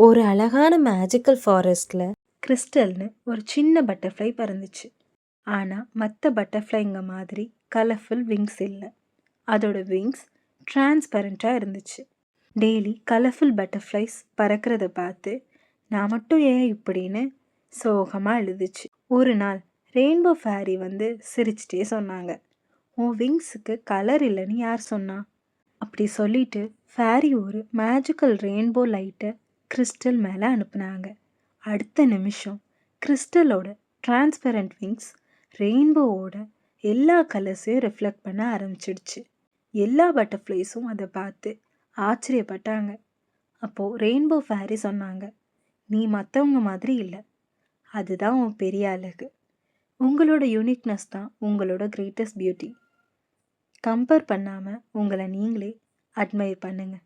ஒரு அழகான மேஜிக்கல் ஃபாரஸ்ட்ல கிறிஸ்டல்னு ஒரு சின்ன பட்டர்ஃப்ளை பறந்துச்சு. ஆனால் மற்ற பட்டர்ஃப்ளைங்க மாதிரி கலர்ஃபுல் விங்ஸ் இல்லை. அதோட விங்ஸ் டிரான்ஸ்பரண்ட்டாக இருந்துச்சு. டெய்லி கலர்ஃபுல் பட்டர்ஃப்ளைஸ் பறக்கிறத பார்த்து நான் மட்டும் ஏன் இப்படின்னு சோகமாக எழுதுச்சு. ஒரு நாள் ரெயின்போ ஃபேரி வந்து சிரிச்சிட்டே சொன்னாங்க, உன் விங்ஸுக்கு கலர் இல்லைன்னு யார் சொன்னா? அப்படி சொல்லிட்டு ஃபேரி ஒரு மேஜிக்கல் ரெயின்போ லைட்டை கிறிஸ்டல் மேலே அனுப்புனாங்க. அடுத்த நிமிஷம் கிறிஸ்டலோட டிரான்ஸ்பரண்ட் விங்ஸ் ரெயின்போவோட எல்லா கலர்ஸையும் ரிஃப்ளெக்ட் பண்ண ஆரம்பிச்சிடுச்சு. எல்லா பட்டர்ஃப்ளைஸும் அதை பார்த்து ஆச்சரியப்பட்டாங்க. அப்போது ரெயின்போ ஃபேரி சொன்னாங்க, நீ மற்றவங்க மாதிரி இல்லை, அதுதான் உன் பெரிய அழகு. உங்களோட யூனிக்னஸ் தான் உங்களோட கிரேட்டஸ்ட் பியூட்டி. கம்பேர் பண்ணாமல் உங்களை நீங்களே அட்மையர் பண்ணுங்கள்.